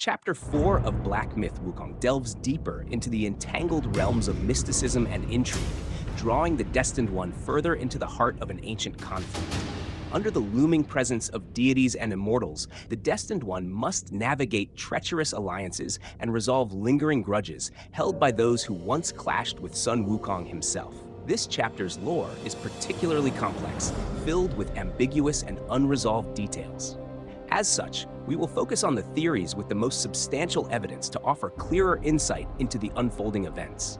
Chapter 4 of Black Myth Wukong delves deeper into the entangled realms of mysticism and intrigue, drawing the Destined One further into the heart of an ancient conflict. Under the looming presence of deities and immortals, the Destined One must navigate treacherous alliances and resolve lingering grudges held by those who once clashed with Sun Wukong himself. This chapter's lore is particularly complex, filled with ambiguous and unresolved details. As such, we will focus on the theories with the most substantial evidence to offer clearer insight into the unfolding events.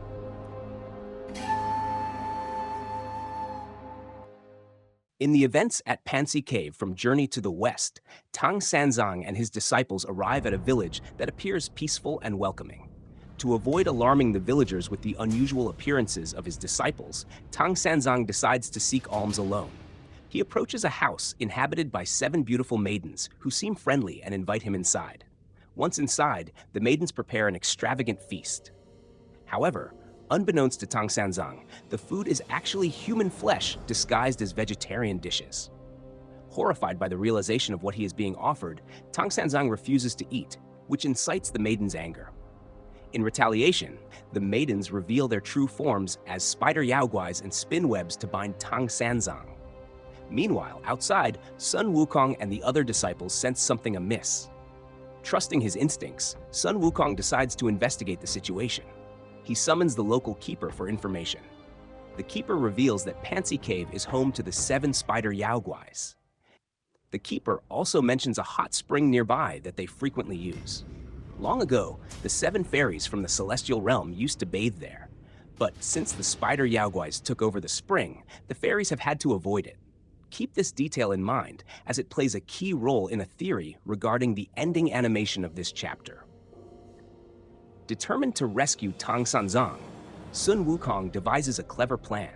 In the events at Pansy Cave from Journey to the West, Tang Sanzang and his disciples arrive at a village that appears peaceful and welcoming. To avoid alarming the villagers with the unusual appearances of his disciples, Tang Sanzang decides to seek alms alone. He approaches a house inhabited by 7 beautiful maidens who seem friendly and invite him inside. Once inside, the maidens prepare an extravagant feast. However, unbeknownst to Tang Sanzang, the food is actually human flesh disguised as vegetarian dishes. Horrified by the realization of what he is being offered, Tang Sanzang refuses to eat, which incites the maidens' anger. In retaliation, the maidens reveal their true forms as spider yaoguais and spin webs to bind Tang Sanzang. Meanwhile, outside, Sun Wukong and the other disciples sense something amiss. Trusting his instincts, Sun Wukong decides to investigate the situation. He summons the local keeper for information. The keeper reveals that Pansy Cave is home to the 7 spider yaoguais. The keeper also mentions a hot spring nearby that they frequently use. Long ago, the 7 fairies from the celestial realm used to bathe there. But since the spider yaoguais took over the spring, the fairies have had to avoid it. Keep this detail in mind, as it plays a key role in a theory regarding the ending animation of this chapter. Determined to rescue Tang Sanzang, Sun Wukong devises a clever plan.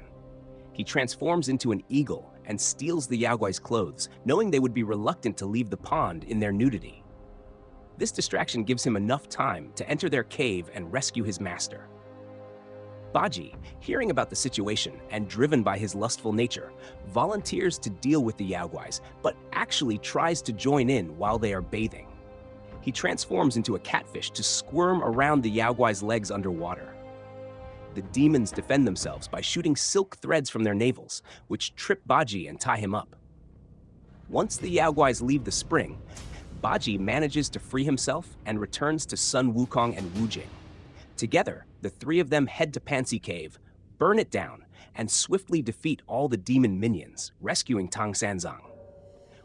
He transforms into an eagle and steals the yaoguai's clothes, knowing they would be reluctant to leave the pond in their nudity. This distraction gives him enough time to enter their cave and rescue his master. Bajie, hearing about the situation and driven by his lustful nature, volunteers to deal with the yaoguais, but actually tries to join in while they are bathing. He transforms into a catfish to squirm around the yaoguai's legs underwater. The demons defend themselves by shooting silk threads from their navels, which trip Bajie and tie him up. Once the yaoguais leave the spring, Bajie manages to free himself and returns to Sun Wukong and Wujing. Together, the 3 of them head to Pansy Cave, burn it down, and swiftly defeat all the demon minions, rescuing Tang Sanzang.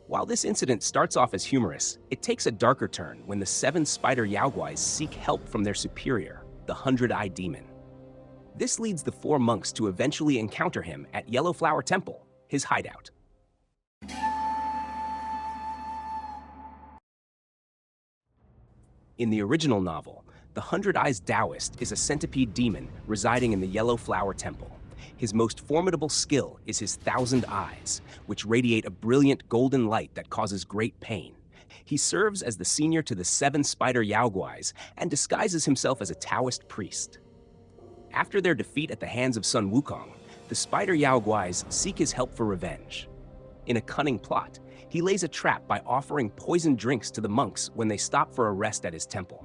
While this incident starts off as humorous, it takes a darker turn when the 7 spider yaoguais seek help from their superior, the 100 Eye Demon. This leads the 4 monks to eventually encounter him at Yellow Flower Temple, his hideout. In the original novel, the Hundred Eye Daoist is a centipede demon residing in the Yellow Flower Temple. His most formidable skill is his 1,000 eyes, which radiate a brilliant golden light that causes great pain. He serves as the senior to the 7 spider yaoguais and disguises himself as a Taoist priest. After their defeat at the hands of Sun Wukong, the spider yaoguais seek his help for revenge. In a cunning plot, he lays a trap by offering poisoned drinks to the monks when they stop for a rest at his temple.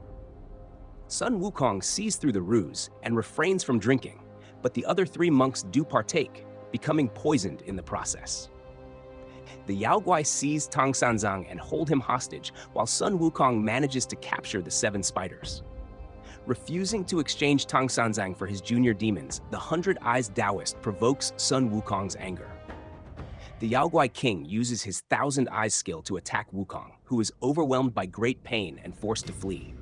Sun Wukong sees through the ruse and refrains from drinking, but the other 3 monks do partake, becoming poisoned in the process. The yaoguai seize Tang Sanzang and hold him hostage, while Sun Wukong manages to capture the 7 spiders. Refusing to exchange Tang Sanzang for his junior demons, the 100 Eye Daoist provokes Sun Wukong's anger. The yaoguai king uses his 1,000 Eyes skill to attack Wukong, who is overwhelmed by great pain and forced to flee.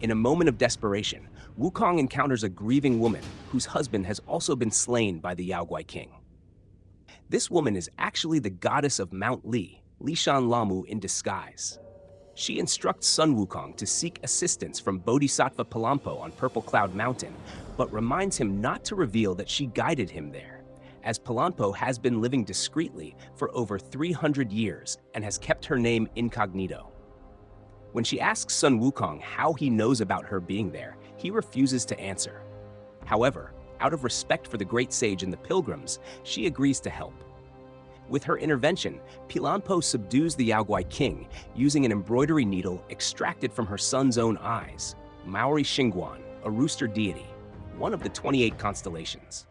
In a moment of desperation, Wukong encounters a grieving woman whose husband has also been slain by the yaoguai king. This woman is actually the goddess of Mount Li, Lishan Lamu in disguise. She instructs Sun Wukong to seek assistance from Bodhisattva Palampo on Purple Cloud Mountain, but reminds him not to reveal that she guided him there, as Palampo has been living discreetly for over 300 years and has kept her name incognito. When she asks Sun Wukong how he knows about her being there, he refuses to answer. However, out of respect for the great sage and the pilgrims, she agrees to help. With her intervention, Pilanpo subdues the Yaoguai king using an embroidery needle extracted from her son's own eyes, Maori Xingguan, a rooster deity, one of the 28 constellations.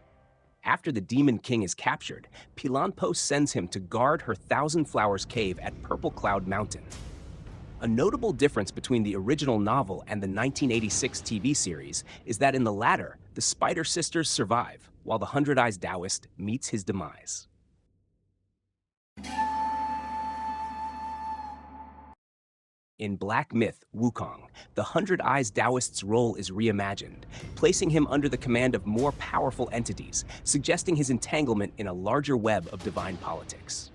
After the demon king is captured, Pilanpo sends him to guard her Thousand Flowers cave at Purple Cloud Mountain. A notable difference between the original novel and the 1986 TV series is that in the latter, the Spider Sisters survive, while the Hundred Eye Daoist meets his demise. In Black Myth, Wukong, the Hundred Eye Daoist's role is reimagined, placing him under the command of more powerful entities, suggesting his entanglement in a larger web of divine politics.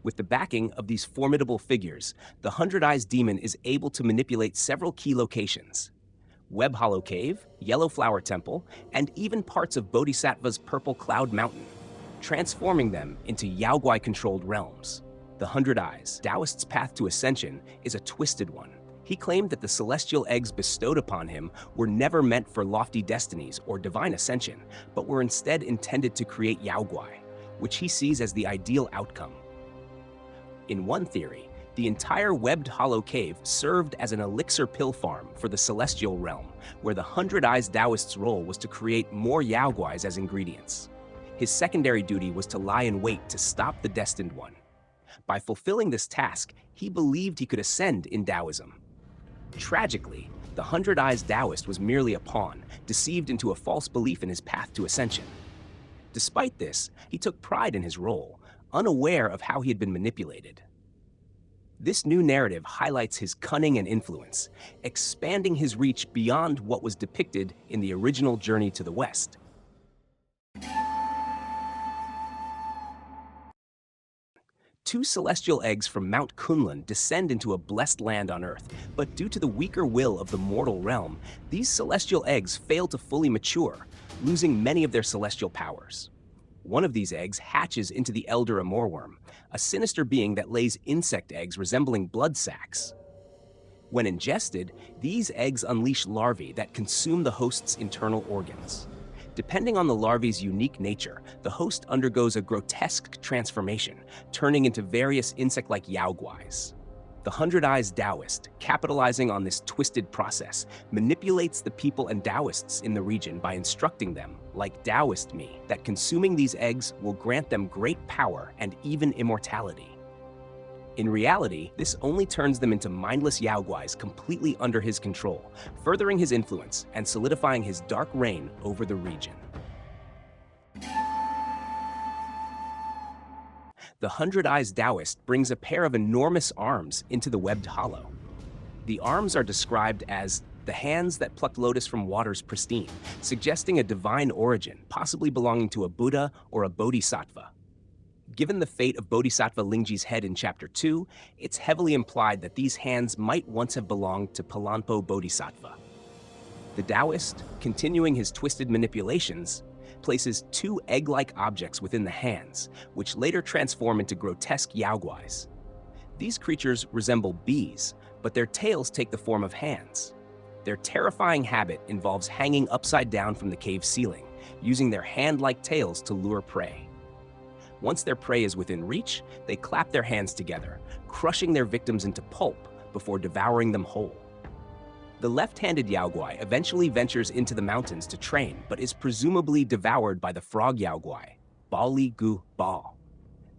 With the backing of these formidable figures, the Hundred Eyes demon is able to manipulate several key locations: Web Hollow Cave, Yellow Flower Temple, and even parts of Bodhisattva's Purple Cloud Mountain, transforming them into Yaoguai-controlled realms. The Hundred Eyes Daoist's path to ascension is a twisted one. He claimed that the celestial eggs bestowed upon him were never meant for lofty destinies or divine ascension, but were instead intended to create Yaoguai, which he sees as the ideal outcome. In one theory, the entire webbed hollow cave served as an elixir pill farm for the celestial realm, where the Hundred Eyes Daoist's role was to create more Yaoguais as ingredients. His secondary duty was to lie in wait to stop the destined one. By fulfilling this task, he believed he could ascend in Taoism. Tragically, the Hundred Eyes Daoist was merely a pawn, deceived into a false belief in his path to ascension. Despite this, he took pride in his role, unaware of how he had been manipulated. This new narrative highlights his cunning and influence, expanding his reach beyond what was depicted in the original Journey to the West. Two celestial eggs from Mount Kunlun descend into a blessed land on Earth, but due to the weaker will of the mortal realm, these celestial eggs fail to fully mature, losing many of their celestial powers. One of these eggs hatches into the elder Amourworm, a sinister being that lays insect eggs resembling blood sacs. When ingested, these eggs unleash larvae that consume the host's internal organs. Depending on the larvae's unique nature, the host undergoes a grotesque transformation, turning into various insect-like Yaoguais. The Hundred Eyes Daoist, capitalizing on this twisted process, manipulates the people and Daoists in the region by instructing them, like Daoist me, that consuming these eggs will grant them great power and even immortality. In reality, this only turns them into mindless Yaoguais completely under his control, furthering his influence and solidifying his dark reign over the region. The Hundred Eyes Daoist brings a pair of enormous arms into the webbed hollow. The arms are described as the hands that plucked lotus from waters pristine, suggesting a divine origin, possibly belonging to a Buddha or a Bodhisattva. Given the fate of Bodhisattva Lingji's head in Chapter 2, it's heavily implied that these hands might once have belonged to Pilanpo Bodhisattva. The Daoist, continuing his twisted manipulations, places two egg-like objects within the hands, which later transform into grotesque Yaoguais. These creatures resemble bees, but their tails take the form of hands. Their terrifying habit involves hanging upside down from the cave ceiling, using their hand-like tails to lure prey. Once their prey is within reach, they clap their hands together, crushing their victims into pulp before devouring them whole. The left-handed Yaoguai eventually ventures into the mountains to train, but is presumably devoured by the frog Yaoguai, Baoli Gu Ba.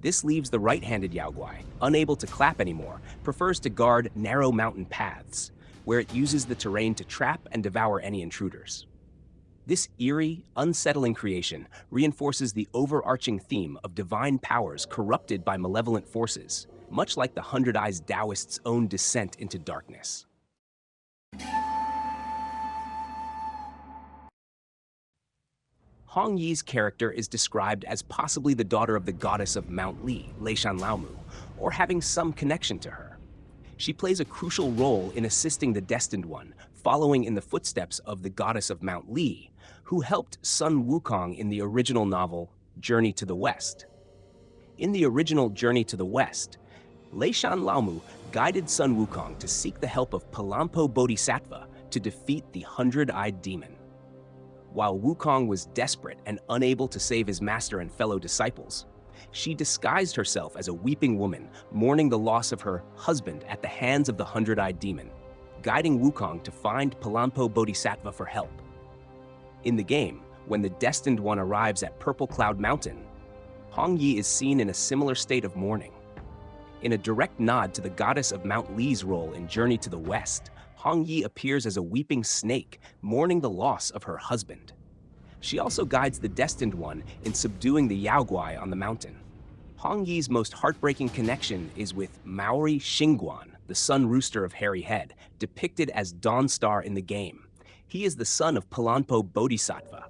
This leaves the right-handed Yaoguai, unable to clap anymore, prefers to guard narrow mountain paths, where it uses the terrain to trap and devour any intruders. This eerie, unsettling creation reinforces the overarching theme of divine powers corrupted by malevolent forces, much like the Hundred Eyes Daoist's own descent into darkness. Hong Yi's character is described as possibly the daughter of the goddess of Mount Li, Leishan Laomu, or having some connection to her. She plays a crucial role in assisting the Destined One, following in the footsteps of the goddess of Mount Li, who helped Sun Wukong in the original novel, Journey to the West. In the original Journey to the West, Leishan Laomu guided Sun Wukong to seek the help of Pilanpo Bodhisattva to defeat the Hundred-Eyed Demon. While Wukong was desperate and unable to save his master and fellow disciples, She disguised herself as a weeping woman, mourning the loss of her husband at the hands of the Hundred-Eyed Demon, guiding Wukong to find Palampo Bodhisattva for help. In the game, when the Destined One arrives at Purple Cloud Mountain, Hong Yi is seen in a similar state of mourning. In a direct nod to the goddess of Mount Li's role in Journey to the West, Hong Yi appears as a weeping snake, mourning the loss of her husband. She also guides the Destined One in subduing the Yaoguai on the mountain. Hong Yi's most heartbreaking connection is with Maori Xingguan, the sun rooster of Hairy Head, depicted as Dawnstar in the game. He is the son of Palampo Bodhisattva.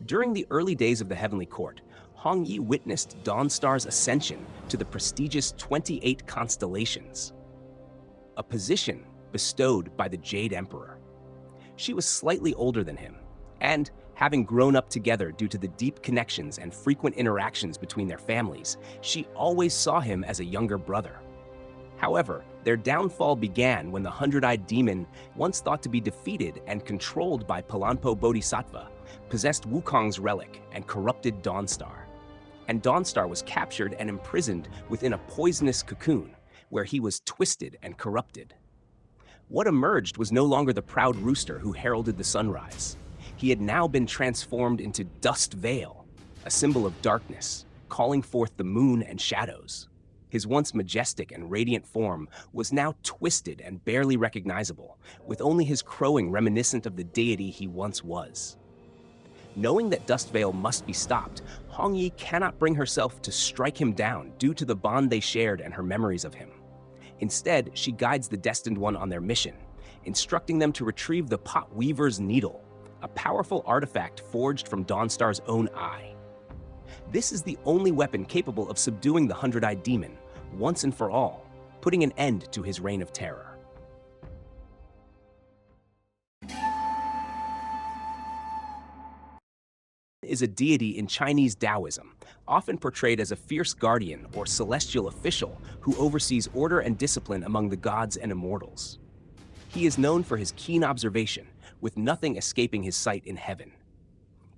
During the early days of the Heavenly Court, Hong Yi witnessed Dawnstar's ascension to the prestigious 28 constellations, a position bestowed by the Jade Emperor. She was slightly older than him, and having grown up together due to the deep connections and frequent interactions between their families, she always saw him as a younger brother. However, their downfall began when the Hundred-Eyed Demon, once thought to be defeated and controlled by Palampo Bodhisattva, possessed Wukong's relic and corrupted Dawnstar. And Dawnstar was captured and imprisoned within a poisonous cocoon, where he was twisted and corrupted. What emerged was no longer the proud rooster who heralded the sunrise. He had now been transformed into Duskveil, a symbol of darkness, calling forth the moon and shadows. His once majestic and radiant form was now twisted and barely recognizable, with only his crowing reminiscent of the deity he once was. Knowing that Duskveil must be stopped, Hong Yi cannot bring herself to strike him down due to the bond they shared and her memories of him. Instead, she guides the Destined One on their mission, instructing them to retrieve the Pot Weaver's Needle, a powerful artifact forged from Dawnstar's own eye. This is the only weapon capable of subduing the Hundred-Eyed Demon, once and for all, putting an end to his reign of terror. Is a deity in Chinese Taoism, often portrayed as a fierce guardian or celestial official who oversees order and discipline among the gods and immortals. He is known for his keen observation, with nothing escaping his sight in heaven.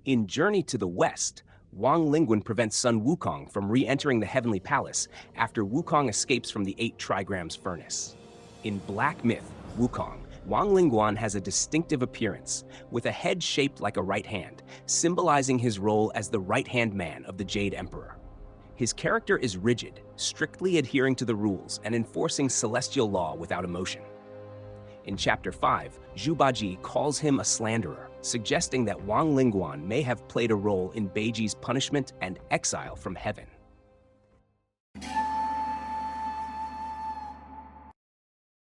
In Journey to the West, Wang Lingguan prevents son Wukong from re-entering the Heavenly Palace after Wukong escapes from the 8 trigrams furnace. In Black Myth, Wukong, Wang Lingguan has a distinctive appearance, with a head shaped like a right hand, symbolizing his role as the right-hand man of the Jade Emperor. His character is rigid, strictly adhering to the rules and enforcing celestial law without emotion. In Chapter 5, Bajie calls him a slanderer, suggesting that Wang Lingguan may have played a role in Bajie's punishment and exile from heaven.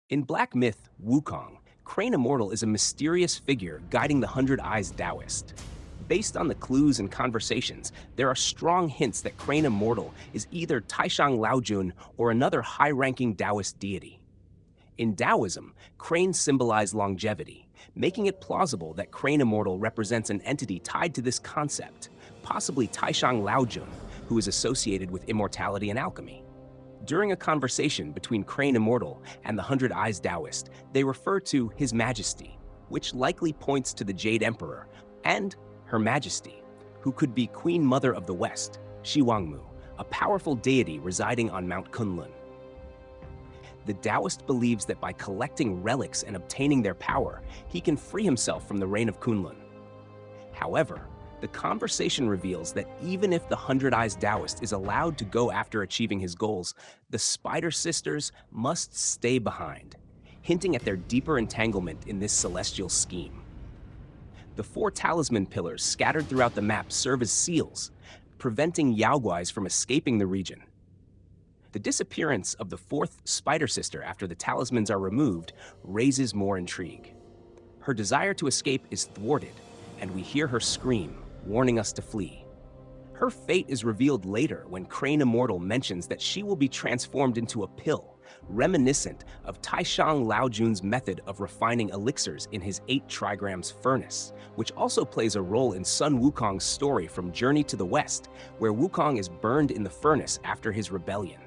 In Black Myth, Wukong, Crane Immortal is a mysterious figure guiding the Hundred Eye Daoist. Based on the clues and conversations, there are strong hints that Crane Immortal is either Taishang Laojun or another high-ranking Taoist deity. In Taoism, cranes symbolize longevity, making it plausible that Crane Immortal represents an entity tied to this concept, possibly Taishang Laojun, who is associated with immortality and alchemy. During a conversation between Crane Immortal and the Hundred Eye Daoist, they refer to His Majesty, which likely points to the Jade Emperor, and Her Majesty, who could be Queen Mother of the West, Shiwangmu, a powerful deity residing on Mount Kunlun. The Taoist believes that by collecting relics and obtaining their power, he can free himself from the reign of Kunlun. However, the conversation reveals that even if the Hundred Eye Daoist is allowed to go after achieving his goals, the Spider Sisters must stay behind, hinting at their deeper entanglement in this celestial scheme. The 4 talisman pillars scattered throughout the map serve as seals, preventing Yaoguais from escaping the region. The disappearance of the 4th Spider Sister after the talismans are removed raises more intrigue. Her desire to escape is thwarted, and we hear her scream, warning us to flee. Her fate is revealed later when Crane Immortal mentions that she will be transformed into a pill, reminiscent of Taishang Laojun's method of refining elixirs in his 8 trigrams furnace, which also plays a role in son Wukong's story from Journey to the West, where Wukong is burned in the furnace after his rebellion.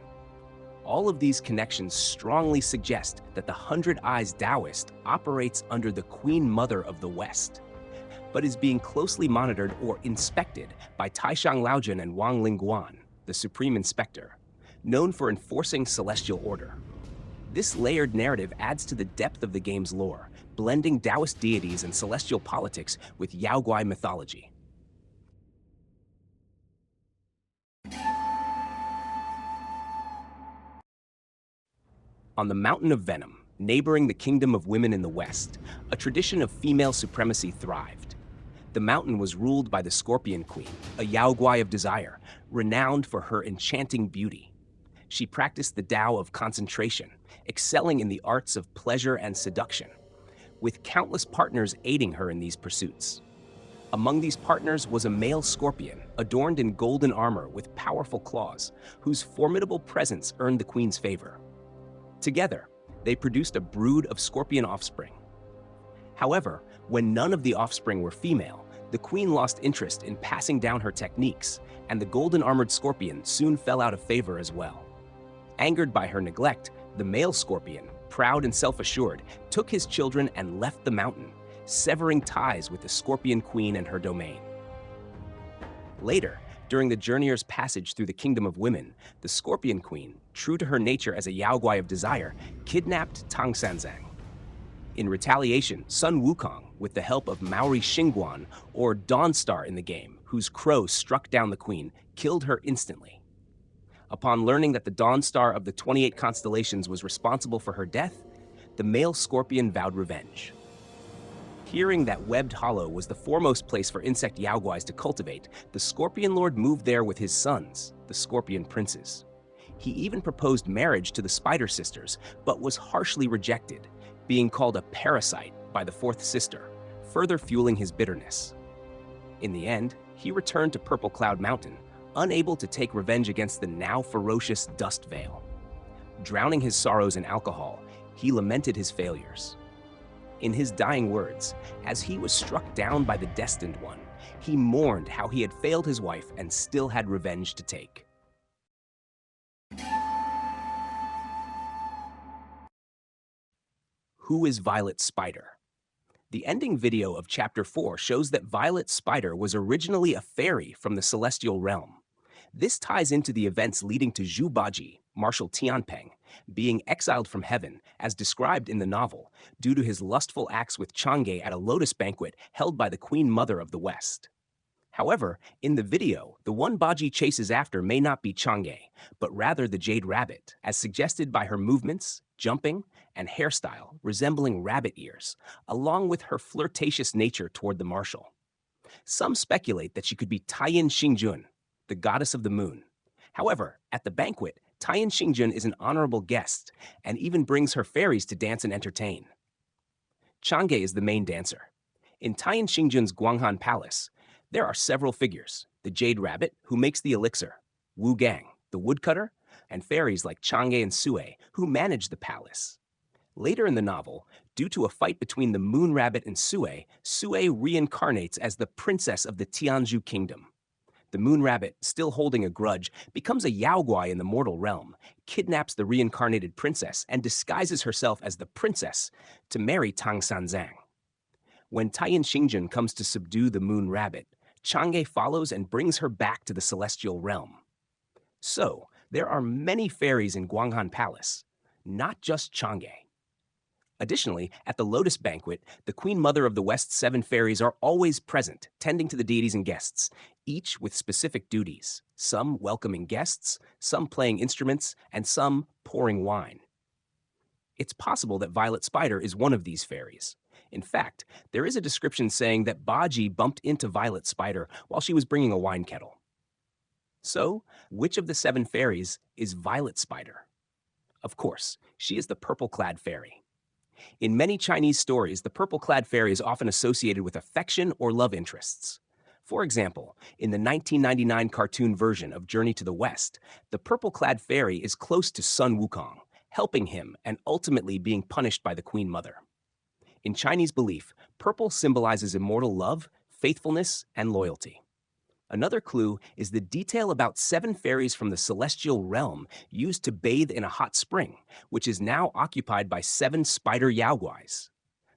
All of these connections strongly suggest that the Hundred Eye Daoist operates under the Queen Mother of the West, but is being closely monitored or inspected by Taishang Laojun and Wang Lingguan, the Supreme Inspector, known for enforcing celestial order. This layered narrative adds to the depth of the game's lore, blending Daoist deities and celestial politics with Yaoguai mythology. On the Mountain of Venom, neighboring the Kingdom of Women in the West, a tradition of female supremacy thrived. The mountain was ruled by the Scorpion Queen, a Yaoguai of desire, renowned for her enchanting beauty. She practiced the Tao of concentration, excelling in the arts of pleasure and seduction, with countless partners aiding her in these pursuits. Among these partners was a male scorpion, adorned in golden armor with powerful claws, whose formidable presence earned the queen's favor. Together, they produced a brood of scorpion offspring. However, when none of the offspring were female, the queen lost interest in passing down her techniques, and the golden-armored scorpion soon fell out of favor as well. Angered by her neglect, the male scorpion, proud and self-assured, took his children and left the mountain, severing ties with the Scorpion Queen and her domain. Later, during the journeyer's passage through the Kingdom of Women, the Scorpion Queen, true to her nature as a Yaoguai of desire, kidnapped Tang Sanzang. In retaliation, Sun Wukong, with the help of Maori Xingguan, or Dawnstar in the game, whose crow struck down the queen, killed her instantly. Upon learning that the Dawnstar of the 28 constellations was responsible for her death, the male scorpion vowed revenge. Hearing that Webbed Hollow was the foremost place for insect Yaoguais to cultivate, the Scorpion Lord moved there with his sons, the Scorpion Princes. He even proposed marriage to the Spider Sisters, but was harshly rejected, being called a parasite by the fourth sister, further fueling his bitterness. In the end, he returned to Purple Cloud Mountain, unable to take revenge against the now ferocious Duskveil. Drowning his sorrows in alcohol, he lamented his failures. In his dying words, as he was struck down by the Destined One, he mourned how he had failed his wife and still had revenge to take. Who is Violet Spider? The ending video of Chapter 4 shows that Violet Spider was originally a fairy from the Celestial Realm. This ties into the events leading to Zhu Bajie, Marshal Tianpeng, being exiled from heaven, as described in the novel, due to his lustful acts with Chang'e at a lotus banquet held by the Queen Mother of the West. However, in the video, the one Bajie chases after may not be Chang'e, but rather the Jade Rabbit, as suggested by her movements, jumping, and hairstyle resembling rabbit ears, along with her flirtatious nature toward the Marshal. Some speculate that she could be Taiyin Xingjun, the goddess of the moon. However, at the banquet, Taiyin Xingjun is an honorable guest and even brings her fairies to dance and entertain. Chang'e is the main dancer. In Taiyin Xingjun's Guanghan Palace, there are several figures: the Jade Rabbit, who makes the elixir, Wu Gang, the woodcutter, and fairies like Chang'e and Sue, who manage the palace. Later in the novel, due to a fight between the Moon Rabbit and Sue, Sue reincarnates as the princess of the Tianzhu Kingdom. The Moon Rabbit, still holding a grudge, becomes a Yaoguai in the mortal realm, kidnaps the reincarnated princess, and disguises herself as the princess to marry Tang Sanzang. When Taiyin Xingjun comes to subdue the Moon Rabbit, Chang'e follows and brings her back to the celestial realm. So, there are many fairies in Guanghan Palace, not just Chang'e. Additionally, at the Lotus Banquet, the Queen Mother of the West's 7 fairies are always present, tending to the deities and guests, each with specific duties, some welcoming guests, some playing instruments, and some pouring wine. It's possible that Violet Spider is one of these fairies. In fact, there is a description saying that Bajie bumped into Violet Spider while she was bringing a wine kettle. So, which of the 7 fairies is Violet Spider? Of course, she is the purple-clad fairy. In many Chinese stories, the purple-clad fairy is often associated with affection or love interests. For example, in the 1999 cartoon version of Journey to the West, the purple-clad fairy is close to Sun Wukong, helping him and ultimately being punished by the Queen Mother. In Chinese belief, purple symbolizes immortal love, faithfulness, and loyalty. Another clue is the detail about 7 fairies from the celestial realm used to bathe in a hot spring, which is now occupied by 7 spider Yaoguais.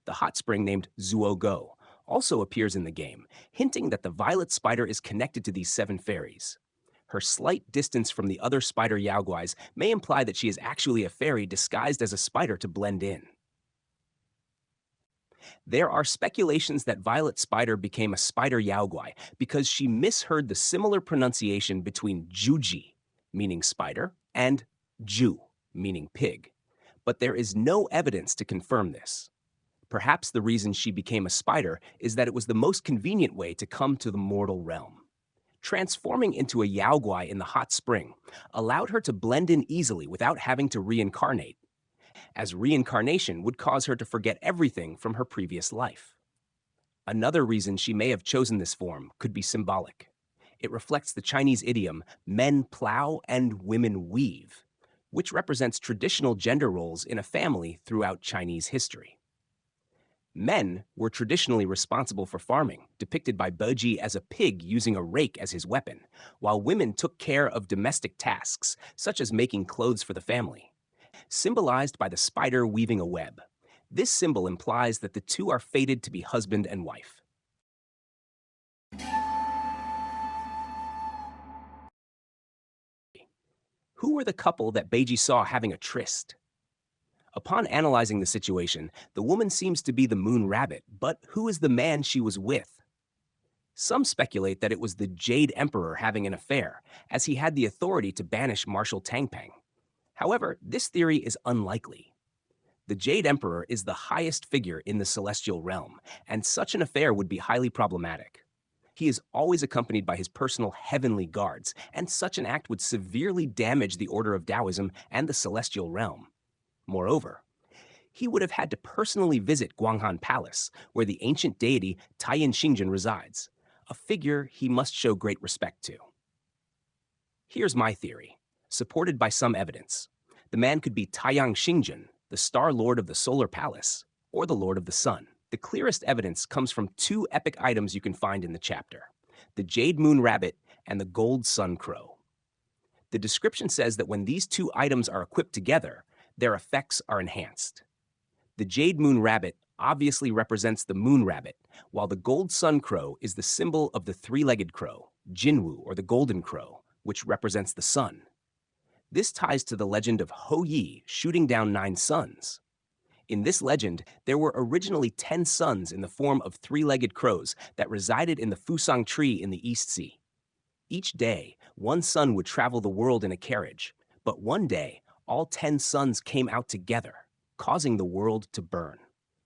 The hot spring, named Zuogo, also appears in the game, hinting that the Violet Spider is connected to these 7 fairies. Her slight distance from the other spider yaoguais may imply that she is actually a fairy disguised as a spider to blend in. There are speculations that Violet Spider became a spider yaoguai because she misheard the similar pronunciation between Juji, meaning spider, and Ju, meaning pig. But there is no evidence to confirm this. Perhaps the reason she became a spider is that it was the most convenient way to come to the mortal realm. Transforming into a yaoguai in the hot spring allowed her to blend in easily without having to reincarnate, as reincarnation would cause her to forget everything from her previous life. Another reason she may have chosen this form could be symbolic. It reflects the Chinese idiom, men plow and women weave, which represents traditional gender roles in a family throughout Chinese history. Men were traditionally responsible for farming, depicted by Bajie as a pig using a rake as his weapon, while women took care of domestic tasks, such as making clothes for the family, symbolized by the spider weaving a web. This symbol implies that the two are fated to be husband and wife. Who were the couple that Bajie saw having a tryst? Upon analyzing the situation, the woman seems to be the moon rabbit, but who is the man she was with? Some speculate that it was the Jade Emperor having an affair, as he had the authority to banish Marshal Tangpang. However, this theory is unlikely. The Jade Emperor is the highest figure in the celestial realm, and such an affair would be highly problematic. He is always accompanied by his personal heavenly guards, and such an act would severely damage the order of Taoism and the celestial realm. Moreover, he would have had to personally visit Guanghan Palace, where the ancient deity Taiyan Xingjun resides, a figure he must show great respect to. Here's my theory, supported by some evidence. The man could be Taiyang Xingjun, the Star Lord of the Solar Palace, or the Lord of the Sun. The clearest evidence comes from two epic items you can find in the chapter, the Jade Moon Rabbit and the Gold Sun Crow. The description says that when these two items are equipped together, their effects are enhanced. The Jade Moon Rabbit obviously represents the Moon Rabbit, while the Gold Sun Crow is the symbol of the three-legged crow, Jinwu, or the Golden Crow, which represents the sun. This ties to the legend of Hou Yi shooting down 9 suns. In this legend, there were originally 10 suns in the form of three-legged crows that resided in the Fusang tree in the East Sea. Each day, one sun would travel the world in a carriage, but one day, all 10 suns came out together, causing the world to burn.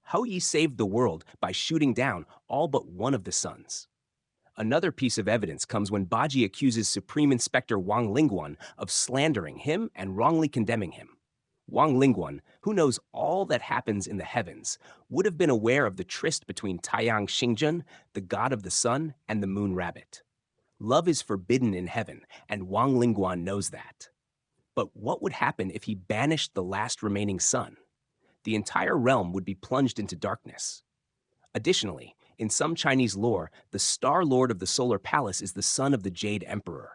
Hou Yi saved the world by shooting down all but one of the suns. Another piece of evidence comes when Bajie accuses Supreme Inspector Wang Lingguan of slandering him and wrongly condemning him. Wang Lingguan, who knows all that happens in the heavens, would have been aware of the tryst between Taiyang Xingjun, the god of the sun, and the moon rabbit. Love is forbidden in heaven, and Wang Lingguan knows that. But what would happen if he banished the last remaining sun? The entire realm would be plunged into darkness. Additionally, in some Chinese lore, the Star Lord of the Solar Palace is the son of the Jade Emperor.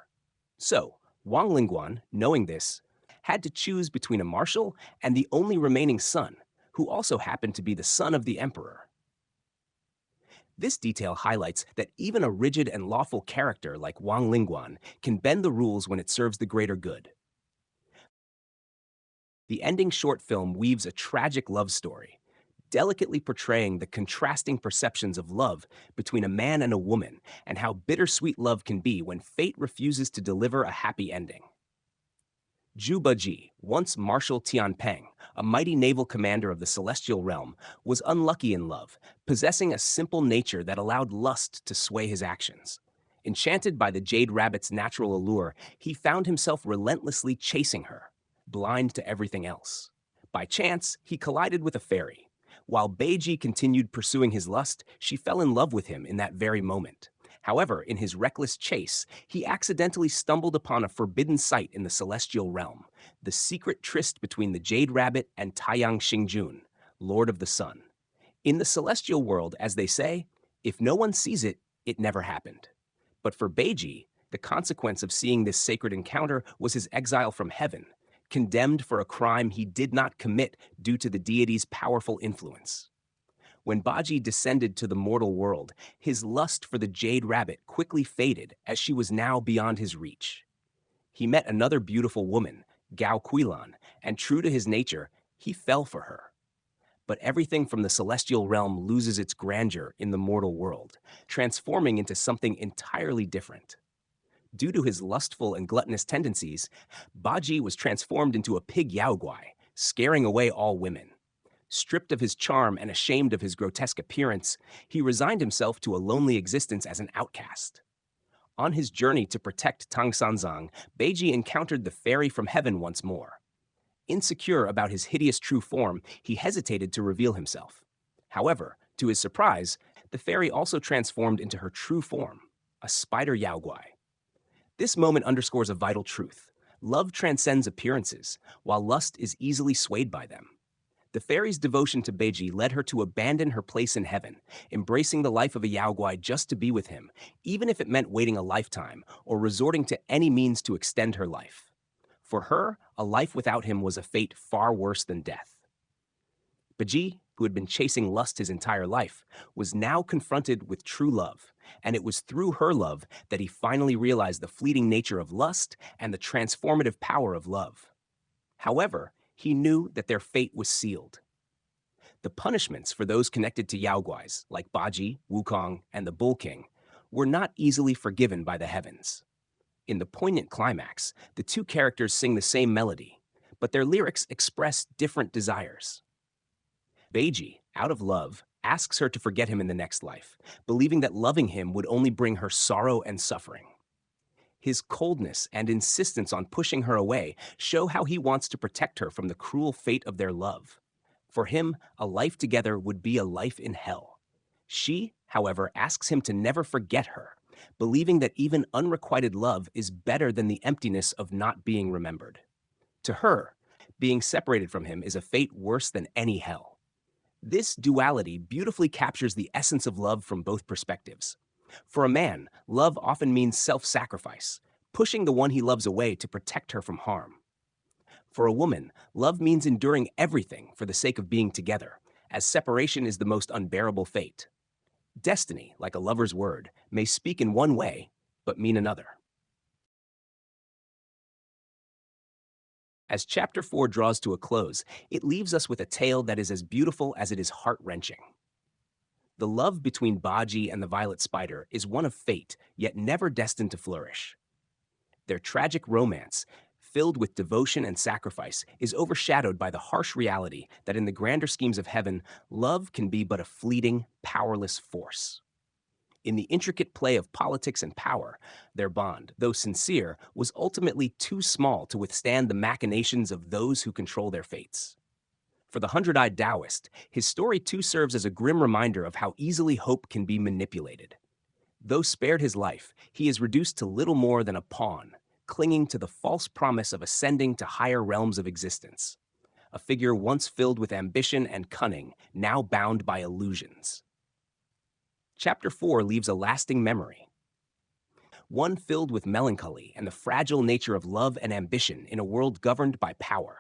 So, Wang Lingguan, knowing this, had to choose between a marshal and the only remaining son, who also happened to be the son of the emperor. This detail highlights that even a rigid and lawful character like Wang Lingguan can bend the rules when it serves the greater good. The ending short film weaves a tragic love story, delicately portraying the contrasting perceptions of love between a man and a woman and how bittersweet love can be when fate refuses to deliver a happy ending. Zhu Bajie, once Marshal Tianpeng, a mighty naval commander of the celestial realm, was unlucky in love, possessing a simple nature that allowed lust to sway his actions. Enchanted by the jade rabbit's natural allure, he found himself relentlessly chasing her, blind to everything else. By chance, he collided with a fairy. While Bajie continued pursuing his lust, she fell in love with him in that very moment. However, in his reckless chase, he accidentally stumbled upon a forbidden sight in the celestial realm, the secret tryst between the Jade Rabbit and Taiyang Xingjun, Lord of the Sun. In the celestial world, as they say, if no one sees it, it never happened. But for Bajie, the consequence of seeing this sacred encounter was his exile from heaven, condemned for a crime he did not commit due to the deity's powerful influence. When Bajie descended to the mortal world, his lust for the Jade Rabbit quickly faded as she was now beyond his reach. He met another beautiful woman, Gao Quilan, and true to his nature, he fell for her. But everything from the celestial realm loses its grandeur in the mortal world, transforming into something entirely different. Due to his lustful and gluttonous tendencies, Bajie was transformed into a pig yaoguai, scaring away all women. Stripped of his charm and ashamed of his grotesque appearance, he resigned himself to a lonely existence as an outcast. On his journey to protect Tangsanzang, Bajie encountered the fairy from heaven once more. Insecure about his hideous true form, he hesitated to reveal himself. However, to his surprise, the fairy also transformed into her true form, a spider yaoguai. This moment underscores a vital truth. Love transcends appearances, while lust is easily swayed by them. The fairy's devotion to Bajie led her to abandon her place in heaven, embracing the life of a yaoguai just to be with him, even if it meant waiting a lifetime or resorting to any means to extend her life. For her, a life without him was a fate far worse than death. Bajie, who had been chasing lust his entire life, was now confronted with true love, and it was through her love that he finally realized the fleeting nature of lust and the transformative power of love. However, he knew that their fate was sealed. The punishments for those connected to yaoguais, like Bajie, Wukong, and the Bull King, were not easily forgiven by the heavens. In the poignant climax, the two characters sing the same melody, but their lyrics express different desires. Bajie, out of love, asks her to forget him in the next life, believing that loving him would only bring her sorrow and suffering. His coldness and insistence on pushing her away show how he wants to protect her from the cruel fate of their love. For him, a life together would be a life in hell. She, however, asks him to never forget her, believing that even unrequited love is better than the emptiness of not being remembered. To her, being separated from him is a fate worse than any hell. This duality beautifully captures the essence of love from both perspectives. For a man, love often means self-sacrifice, pushing the one he loves away to protect her from harm. For a woman, love means enduring everything for the sake of being together, as separation is the most unbearable fate. Destiny, like a lover's word, may speak in one way, but mean another. As Chapter 4 draws to a close, it leaves us with a tale that is as beautiful as it is heart-wrenching. The love between Bajie and the Violet Spider is one of fate, yet never destined to flourish. Their tragic romance, filled with devotion and sacrifice, is overshadowed by the harsh reality that in the grander schemes of heaven, love can be but a fleeting, powerless force. In the intricate play of politics and power, their bond, though sincere, was ultimately too small to withstand the machinations of those who control their fates. For the Hundred Eye Daoist, his story too serves as a grim reminder of how easily hope can be manipulated. Though spared his life, he is reduced to little more than a pawn, clinging to the false promise of ascending to higher realms of existence. A figure once filled with ambition and cunning, now bound by illusions. Chapter 4 leaves a lasting memory. One filled with melancholy and the fragile nature of love and ambition in a world governed by power.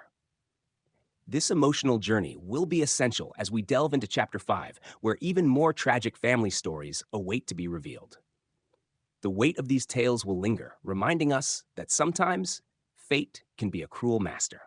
This emotional journey will be essential as we delve into Chapter 5, where even more tragic family stories await to be revealed. The weight of these tales will linger, reminding us that sometimes fate can be a cruel master.